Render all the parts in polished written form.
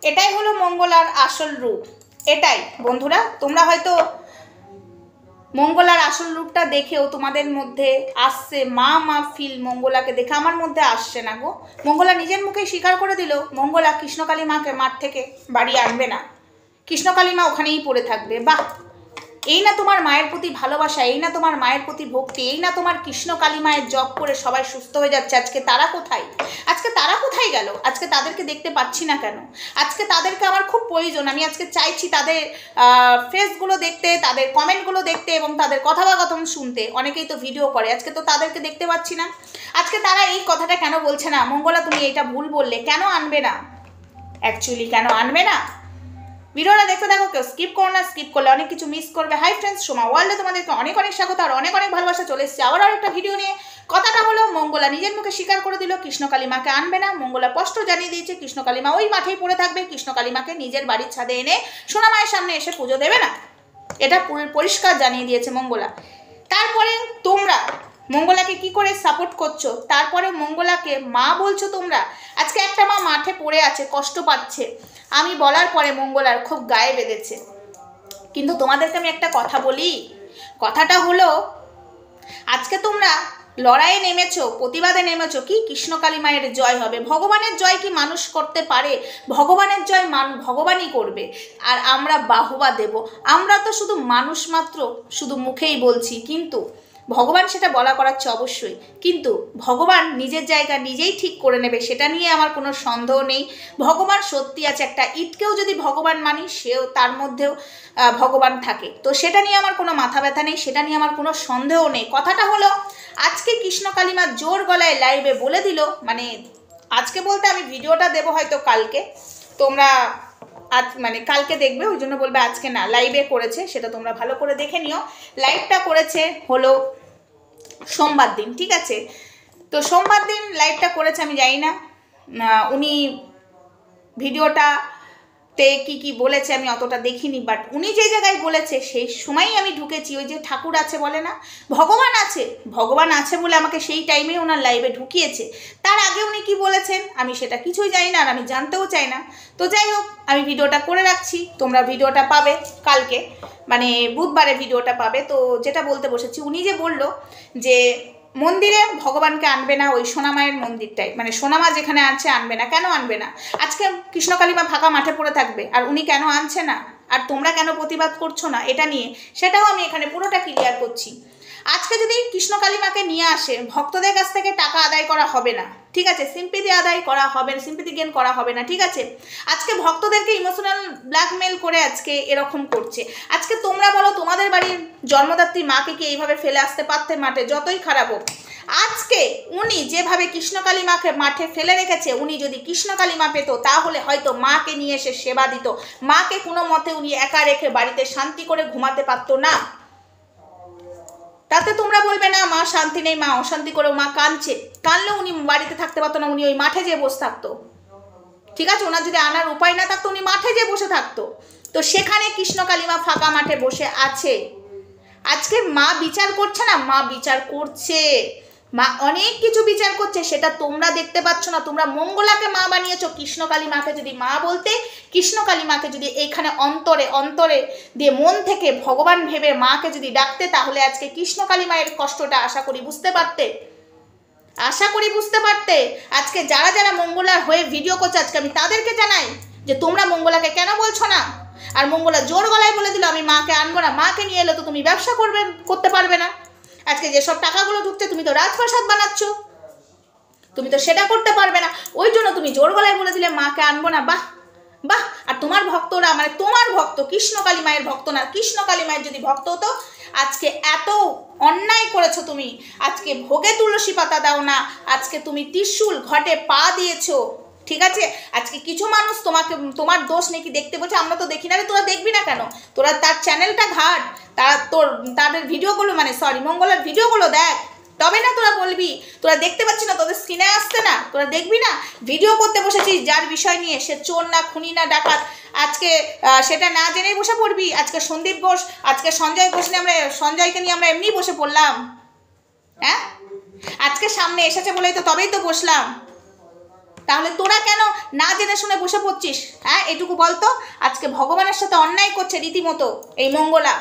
এটাই হলো মঙ্গলার আসল রূপ। এটাই বন্ধুরা, তোমরা হয়তো মঙ্গলার আসল রূপটা দেখেও তোমাদের মধ্যে আসছে মা মা ফিল, মঙ্গলাকে দেখে আমার মধ্যে আসছে না গো। মঙ্গলা নিজের মুখে স্বীকার করে দিল মঙ্গলা কৃষ্ণকালী মাকে মাঠ থেকে বাড়ি আনবে না, কৃষ্ণকালী মা ওখানেই পড়ে থাকবে। বাহ, এই না তোমার মায়ের প্রতি ভালোবাসা, এই না তোমার মায়ের প্রতি ভক্তি, এই না তোমার কৃষ্ণকালী মায়ের জপ করে সবাই সুস্থ হয়ে যাচ্ছে। আজকে তারা কোথায়? আজকে তারা কোথায় গেল? আজকে তাদেরকে দেখতে পাচ্ছি না কেন? আজকে তাদেরকে আমার খুব প্রয়োজন। আমি আজকে চাইছি তাদের ফেসগুলো দেখতে, তাদের কমেন্টগুলো দেখতে এবং তাদের কথাবার্তা শুনতে। অনেকেই তো ভিডিও করে, আজকে তো তাদেরকে দেখতে পাচ্ছি না। আজকে তারা এই কথাটা কেন বলছে না, মঙ্গলা তুমি এটা ভুল বললে, কেন আনবে না? অ্যাকচুয়ালি কেন আনবে না? ভিডিওটা দেখতে থাকো, কেউ স্কিপ করো না, স্কিপ করলে অনেক কিছু মিস করবে। হাই ফ্রেন্ডস, সোমা ওয়ার্ল্ডে তোমাদেরকে অনেক অনেক স্বাগত আর অনেক অনেক ভালোবাসা। চলে এসেছে আবার একটা ভিডিও নিয়ে। কথাটা হলো মঙ্গলা নিজের মুখে স্বীকার করে দিল কৃষ্ণকালী মাকে আনবে না। মঙ্গলা স্পষ্ট জানিয়ে দিয়েছে কৃষ্ণকালী মা ওই মাঠেই পড়ে থাকবে, কৃষ্ণকালী মাকে নিজের বাড়ির ছাদে এনে সোনা মায়ের সামনে এসে পুজো দেবে না। এটা পরিষ্কার জানিয়ে দিয়েছে মঙ্গলা। তারপরে তোমরা মঙ্গলাকে কি করে সাপোর্ট করছো? তারপরে মঙ্গলাকে মা বলছো তোমরা। আজকে একটা মা মাঠে পড়ে আছে, কষ্ট পাচ্ছে, আমি বলার পরে মঙ্গলার খুব গায়ে বেঁধেছে। কিন্তু তোমাদেরকে আমি একটা কথা বলি, কথাটা হলো আজকে তোমরা লড়াইয়ে নেমেছো, প্রতিবাদে নেমেছো, কি কৃষ্ণকালী মায়ের জয় হবে। ভগবানের জয় কি মানুষ করতে পারে? ভগবানের জয় ভগবানই করবে, আর আমরা বাহবা দেব। আমরা তো শুধু মানুষ মাত্র, শুধু মুখেই বলছি, কিন্তু ভগবান সেটা বলা করাচ্ছে অবশ্যই। কিন্তু ভগবান নিজের জায়গা নিজেই ঠিক করে নেবে, সেটা নিয়ে আমার কোনো সন্দেহ নেই। ভগবান সত্যি আছে, একটা ইটকেও যদি ভগবান মানি, সেও তার মধ্যেও ভগবান থাকে, তো সেটা নিয়ে আমার কোনো মাথা ব্যথা নেই, সেটা নিয়ে আমার কোনো সন্দেহ নেই। কথাটা হলো আজকে কৃষ্ণকালী মা জোর গলায় লাইভে বলে দিল, মানে আজকে বলতে আমি ভিডিওটা দেবো হয়তো কালকে, তোমরা আজ মানে কালকে দেখবে, ওই জন্য বলবে আজকে না। লাইভে করেছে, সেটা তোমরা ভালো করে দেখে নিও। লাইভটা করেছে হলো সোমবার দিন, ঠিক আছে? তো সোমবার দিন লাইভটা করেছে, আমি জানি না উনি ভিডিওটা তে কি কি বলেছে আমি অতটা দেখিনি, বাট উনি যে জায়গায় বলেছে সেই সময়ই আমি ঢুকেছি। ওই যে ঠাকুর আছে বলে না, ভগবান আছে, ভগবান আছে বলে আমাকে সেই টাইমে ওনার লাইভে ঢুকিয়েছে। তার আগে উনি কি বলেছেন আমি সেটা কিছুই জানি না, আর আমি জানতেও চাই না। তো যাই হোক, আমি ভিডিওটা করে রাখছি, তোমরা ভিডিওটা পাবে কালকে, মানে বুধবারে ভিডিওটা পাবে। তো যেটা বলতে বসেছি, উনি যে বললো যে মন্দিরে ভগবানকে আনবে না, ওই সোনামায়ের মন্দিরটাই, মানে সোনামা যেখানে আছে আনবে না। কেন আনবে না? আজকে কৃষ্ণকালী মা ফাঁকা মাঠে পড়ে থাকবে, আর উনি কেন আনছে না, আর তোমরা কেন প্রতিবাদ করছো না এটা নিয়ে, সেটাও আমি এখানে পুরোটা ক্লিয়ার করছি। আজকে যদি কৃষ্ণকালী মাকে নিয়ে আসে, ভক্তদের কাছ থেকে টাকা আদায় করা হবে না, ঠিক আছে? সিম্পিতি আদায় করা হবে না, সিম্পিতি গেন করা হবে না, ঠিক আছে? আজকে ভক্তদেরকে ইমোশনাল ব্ল্যাকমেল করে আজকে এরকম করছে। আজকে তোমরা বলো, তোমাদের বাড়ির জন্মদাত্রী মাকে কি এইভাবে ফেলে আসতে পারতে মাঠে? যতই খারাপ হোক, আজকে উনি যেভাবে কৃষ্ণকালী মাকে মাঠে ফেলে রেখেছে, উনি যদি কৃষ্ণকালী মা পেত, তাহলে হয়তো মাকে নিয়ে এসে সেবা দিত। মাকে কোনো মতে উনি একা রেখে বাড়িতে শান্তি করে ঘুমাতে পারতো না। তাতে তোমরা বলবে না মা শান্তি নেই, মা অশান্তি করে, মা কাঁদছে। কাঁদলেও উনি বাড়িতে থাকতে পারতো না, উনি ওই মাঠে যেয়ে বসে থাকতো, ঠিক আছে? ওনার যদি আনার উপায় না থাকতো, উনি মাঠে যেয়ে বসে থাকতো। তো সেখানে কৃষ্ণকালী মা ফাঁকা মাঠে বসে আছে। আজকে মা বিচার করছে না, মা বিচার করছে, মা অনেক কিছু বিচার করছে, সেটা তোমরা দেখতে পাচ্ছ না। তোমরা মঙ্গলাকে মা বানিয়েছো, কৃষ্ণকালী মাকে যদি মা বলতে, কৃষ্ণকালী মাকে যদি এইখানে অন্তরে অন্তরে দিয়ে মন থেকে ভগবান ভেবে মাকে যদি ডাকতে, তাহলে আজকে কৃষ্ণকালী মায়ের কষ্টটা আশা করি বুঝতে পারতে, আশা করি বুঝতে পারতে। আজকে যারা যারা মঙ্গলার হয়ে ভিডিও করছে, আজকে আমি তাদেরকে জানাই যে তোমরা মঙ্গলাকে কেন বলছো না? আর মঙ্গলা জোর গলায় বলে দিল আমি মাকে আনবো না, মাকে নিয়ে এলে তো তুমি ব্যবসা করতে পারবে না। আজকে যেসব টাকাগুলো ঢুকছে, তুমি তো রাজপ্রাসাদ বানাচ্ছ, তুমি তো সেটা করতে পারবে না। ওই জন্য তুমি জোর গলায় বলে দিলে মাকে আনবো না। বাহ বাহ। আর তোমার ভক্তরা, মানে তোমার ভক্ত, কৃষ্ণকালী মায়ের ভক্ত না, কৃষ্ণকালী মায়ের যদি ভক্ত হতো, আজকে এত অন্যায় করেছো তুমি। আজকে ভোগে তুলসী পাতা দাও না, আজকে তুমি ত্রিশূল ঘটে পা দিয়েছো, ঠিক আছে? আজকে কিছু মানুষ তোমাকে, তোমার দোষ নাকি দেখতে বলছে, আমরা তো দেখি না রে। তোরা দেখবি না কেন? তোরা তার চ্যানেলটা ঘাট, তাদের ভিডিওগুলো, মানে সরি মঙ্গলার ভিডিওগুলো দেখ, তবে না তোরা বলবি। তোরা দেখতে পাচ্ছি না, তোদের স্ক্রিনে আসছে না, তোরা দেখবি না? ভিডিও করতে বসেছিস যার বিষয় নিয়ে, সে চোর না খুনি না ডাকাত, আজকে সেটা না জেনেই বসে পড়বি। আজকে সন্দীপ ঘোষ, আজকে সঞ্জয় ঘোষ নিয়ে আমরা, সঞ্জয়কে নিয়ে আমরা এমনি বসে পড়লাম, হ্যাঁ? আজকে সামনে এসেছে বলেই তো, তবেই তো বসলাম। তাহলে তোরা কেন না জেনে শুনে বসে পড়ছিস? হ্যাঁ, এটুকু বলতো। আজকে ভগবানের সাথে অন্যায় করছে রীতিমতো এই মঙ্গলা।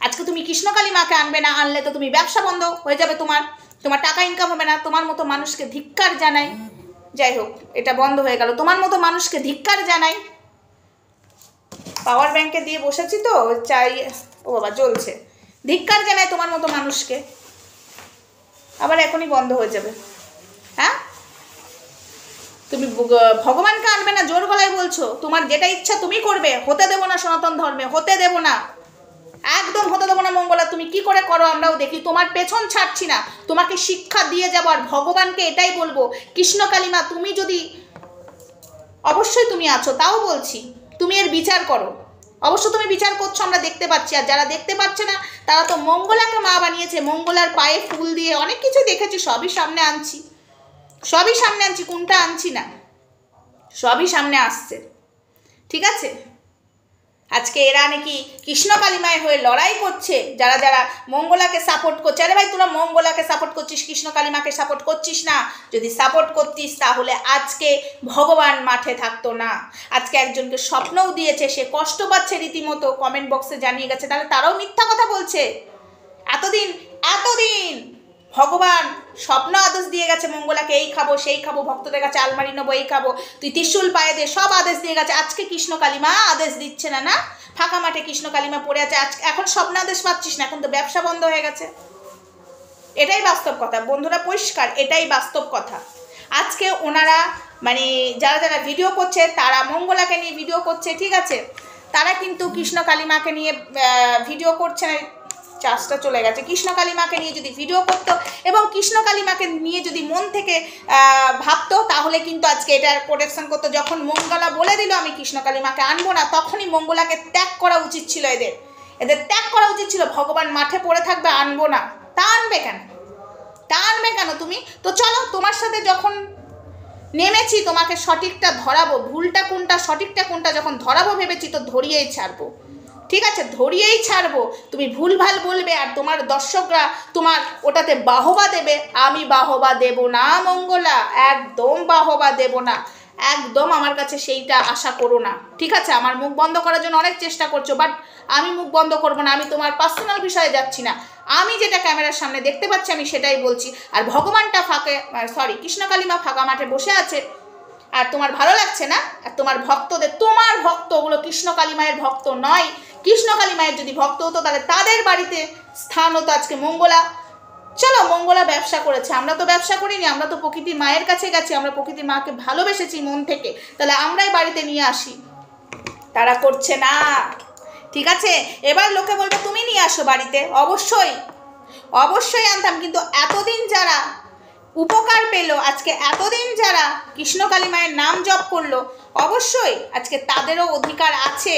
আজকে তুমি কৃষ্ণকালী মাকে আনবে না, আনলে তো তুমি ব্যবসা বন্ধ হয়ে যাবে, তোমার টাকা ইনকাম হবে না। তোমার মতো মানুষকে ধিক্কার জানাই। যাই হোক, এটা বন্ধ হয়ে গেল। তোমার মতো মানুষকে ধিক্কার জানাই। পাওয়ার ব্যাংকে দিয়ে বসেছি তো, চাই। ও বাবা, জ্বলছে। ধিক্কার জানাই তোমার মতো মানুষকে। আবার এখনই বন্ধ হয়ে যাবে। হ্যাঁ, তুমি ভগবানকে আনবে না, জোর গলায় বলছো। তোমার যেটা ইচ্ছা তুমি করবে, হতে দেবো না সনাতন ধর্মে, হতে দেবো না, একদম হতে দেবো না। মঙ্গলা তুমি কি করে করো আমরাও দেখি। তোমার পেছন ছাড়ছি না, তোমাকে শিক্ষা দিয়ে যাবো। আর ভগবানকে এটাই বলবো, কৃষ্ণকালী মা তুমি যদি, অবশ্যই তুমি আছো, তাও বলছি তুমি এর বিচার করো। অবশ্য তুমি বিচার করছো, আমরা দেখতে পাচ্ছি। আর যারা দেখতে পাচ্ছে না তারা তো মঙ্গলাকে মা বানিয়েছে। মঙ্গলার পায়ে ফুল দিয়ে অনেক কিছু দেখেছি, সবই সামনে আনছি, কোনটা আনছি না, সবই সামনে আসছে। ঠিক আছে, আজকে এরা নাকি কৃষ্ণকালী মায়ের হয়ে লড়াই করছে, যারা যারা মঙ্গলাকে সাপোর্ট করছে। আরে ভাই, তোরা মঙ্গলাকে সাপোর্ট করছিস, কৃষ্ণকালী মাকে সাপোর্ট করছিস না। যদি সাপোর্ট করতিস তাহলে আজকে ভগবান মাঠে থাকতো না। আজকে একজনকে স্বপ্নও দিয়েছে, সে কষ্ট পাচ্ছে রীতিমতো, কমেন্ট বক্সে জানিয়ে গেছে। তাহলে তারাও মিথ্যা কথা বলছে। এতদিন ভগবান স্বপ্ন আদেশ দিয়ে গেছে মঙ্গলাকে, এই খাবো সেই খাবো, ভক্তদের কাছে আলমারি নেবো, এই খাবো, তুই ত্রিশূল পায়ে দে, সব আদেশ দিয়ে গেছে। আজকে কৃষ্ণকালী মা আদেশ দিচ্ছে না। না, ফাঁকা মাঠে কৃষ্ণকালী মা পড়ে আছে। আজকে এখন স্বপ্ন আদেশ পাচ্ছিস না, এখন তো ব্যবসা বন্ধ হয়ে গেছে। এটাই বাস্তব কথা বন্ধুরা, পরিষ্কার, এটাই বাস্তব কথা। আজকে ওনারা মানে যারা যারা ভিডিও করছে, তারা মঙ্গলাকে নিয়ে ভিডিও করছে, ঠিক আছে, তারা কিন্তু কৃষ্ণকালী মাকে নিয়ে ভিডিও করছে না। চাষটা চলে গেছে। কৃষ্ণকালী মাকে নিয়ে যদি ভিডিও করতো এবং কৃষ্ণকালী মাকে নিয়ে যদি মন থেকে ভাবতো, তাহলে কিন্তু আজকে এটার প্রোটেকশন করতো। যখন মঙ্গলা বলে দিল আমি কৃষ্ণকালী মাকে আনবো না, তখনই মঙ্গলাকে ত্যাগ করা উচিত ছিল। এদের ত্যাগ করা উচিত ছিল। ভগবান মাঠে পড়ে থাকবে, আনবো না, তা আনবে কেন তুমি? তো চলো, তোমার সাথে যখন নেমেছি, তোমাকে সঠিকটা ধরাবো, ভুলটা কোনটা সঠিকটা কোনটা যখন ধরাবো ভেবেছি, তো ধরিয়েই ছাড়বো। ঠিক আছে, ধরিয়েই ছাড়বো। তুমি ভুলভাল বলবে আর তোমার দর্শকরা তোমার ওটাতে বাহবা দেবে। আমি বাহবা দেব না মঙ্গলা, একদম বাহবা দেব না, একদম আমার কাছে সেইটা আশা করো না। ঠিক আছে, আমার মুখ বন্ধ করার জন্য অনেক চেষ্টা করছো, বাট আমি মুখ বন্ধ করবো না। আমি তোমার পার্সোনাল বিষয়ে যাচ্ছি না, আমি যেটা ক্যামেরার সামনে দেখতে পাচ্ছি আমি সেটাই বলছি। আর ভগবানটা কৃষ্ণকালী মা ফাঁকা মাঠে বসে আছে, আর তোমার ভালো লাগছে না। আর তোমার ভক্তদের, তোমার ভক্ত, ওগুলো কৃষ্ণকালী মায়ের ভক্ত নয়। কৃষ্ণকালী মায়ের যদি ভক্ত হতো তাহলে তাদের বাড়িতে স্থান হতো আজকে মঙ্গলা। চলো, মঙ্গলা ব্যবসা করেছে, আমরা তো ব্যবসা করিনি, আমরা তো প্রকৃতির মায়ের কাছে গেছি, আমরা প্রকৃতির মাকে ভালোবেসেছি মন থেকে, তাহলে আমরাই বাড়িতে নিয়ে আসি। তারা করছে না। ঠিক আছে, এবার লোকে বলবে তুমি নিয়ে আসো বাড়িতে। অবশ্যই আনতাম, কিন্তু এতদিন যারা উপকার পেল, আজকে এতদিন যারা কৃষ্ণকালী মায়ের নাম জপ করলো, অবশ্যই আজকে তাদেরও অধিকার আছে।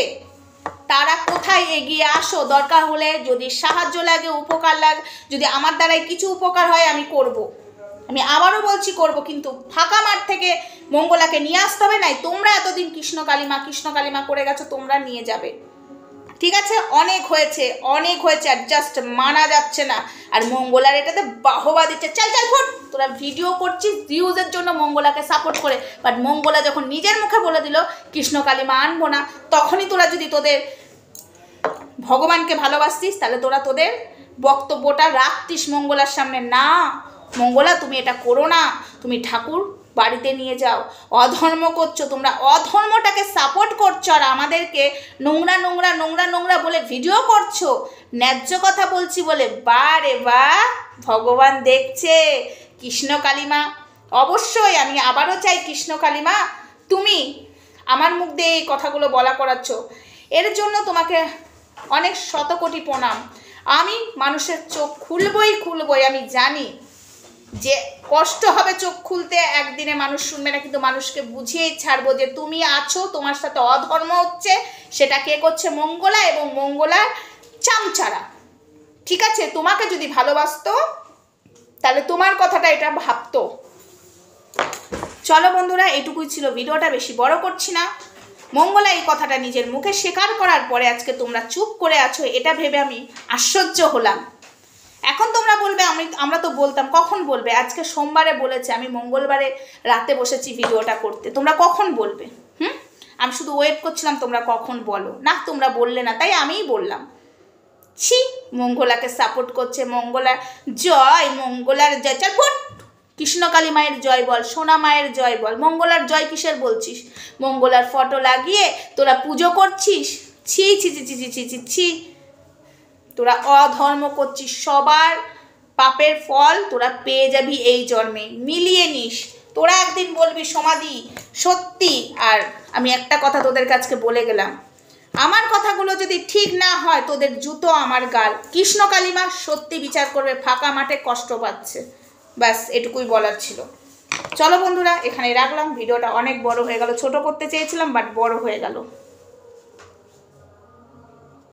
তারা কোথায় এগিয়ে আসো, দরকার হলে যদি সাহায্য লাগে, উপকার লাগে, যদি আমার দ্বারাই কিছু উপকার হয় আমি করব। আমি আবারও বলছি করব, কিন্তু ফাঁকা মাঠ থেকে মঙ্গলাকে নিয়ে আসতে হবে। নাই তোমরা এতদিন কৃষ্ণকালী মা করে গেছো, তোমরা নিয়ে যাবে। ঠিক আছে, অনেক হয়েছে, আর জাস্ট মানা যাচ্ছে না। আর মঙ্গলার এটাতে বাহবা দিচ্ছে, চাল ফোট, তোরা ভিডিও করছিস ভিউজের জন্য মঙ্গলাকে সাপোর্ট করে। বাট মঙ্গলা যখন নিজের মুখে বলে দিল কৃষ্ণকালী মা আনবো না, তখনই তোরা যদি তোদের ভগবানকে ভালোবাসতিস, তাহলে তোরা তোদের বক্তব্যটা রাখতিস মঙ্গলার সামনে। না মঙ্গলা, তুমি এটা করো না, তুমি ঠাকুর বাড়িতে নিয়ে যাও। অধর্ম করছো তোমরা, অধর্মটাকে সাপোর্ট করছো, আর আমাদেরকে নোংরা বলে ভিডিও করছো। ন্যায্য কথা বলছি বলে বারে বা ভগবান দেখছে। কৃষ্ণকালী মা, অবশ্যই আমি আবারও চাই, কৃষ্ণকালী মা তুমি আমার মুখ দিয়ে এই কথাগুলো বলা করাচ্ছ, এর জন্য তোমাকে অনেক শতকোটি প্রণাম। আমি মানুষের চোখ খুলবই, আমি জানি যে কষ্ট হবে চোখ খুলতে, একদিনে মানুষ শুনবে না, কিন্তু মানুষকে বুঝিয়েই ছাড়বো যে তুমি আছো, তোমার সাথে অধর্ম হচ্ছে। সেটা কে করছে? মঙ্গলা এবং মঙ্গলার চামচারা। ঠিক আছে, তোমাকে যদি ভালোবাসতো তাহলে তোমার কথাটা এটা ভাবতো। চলো বন্ধুরা, এটুকুই ছিল ভিডিওটা, বেশি বড় করছি না। মঙ্গলা এই কথাটা নিজের মুখে স্বীকার করার পরে আজকে তোমরা চুপ করে আছো, এটা ভেবে আমি আশ্চর্য হলাম। এখন তোমরা বলবে আমরা তো বলতাম, কখন বলবে? আজকে সোমবারে বলেছে, আমি মঙ্গলবারে রাতে বসেছি ভিডিওটা করতে, তোমরা কখন বলবে? আমি শুধু ওয়েট করছিলাম তোমরা কখন বলো, না তোমরা বললে না, তাই আমিই বললাম। ছি, মঙ্গলাকে সাপোর্ট করছে, মঙ্গলার জয়, মঙ্গলার জয়, চল ফুট। কৃষ্ণকালী মায়ের জয় বল, সোনা মায়ের জয় বল, মঙ্গলার জয় কিসের বলছিস? মঙ্গলার ফটো লাগিয়ে তোরা পুজো করছিস? ছি ছি ছি ছি ছি ছি ছি ছি, তোরা অধর্ম করছিস, সবার পাপের ফল তোরা পেয়ে যাবি এই জন্মে, মিলিয়ে নিস। তোরা একদিন বলবি সমাধি সত্যি। আর আমি একটা কথা তোদের কাছকে বলে গেলাম, আমার কথাগুলো যদি ঠিক না হয় তোদের জুতো আমার গাল। কৃষ্ণ কালিমা সত্যি বিচার করবে, ফাঁকা মাঠে কষ্ট পাচ্ছে, ব্যাস এটুকুই বলার ছিল। চলো বন্ধুরা, এখানে রাখলাম, ভিডিওটা অনেক বড় হয়ে গেল, ছোট করতে চেয়েছিলাম বাট বড় হয়ে গেল।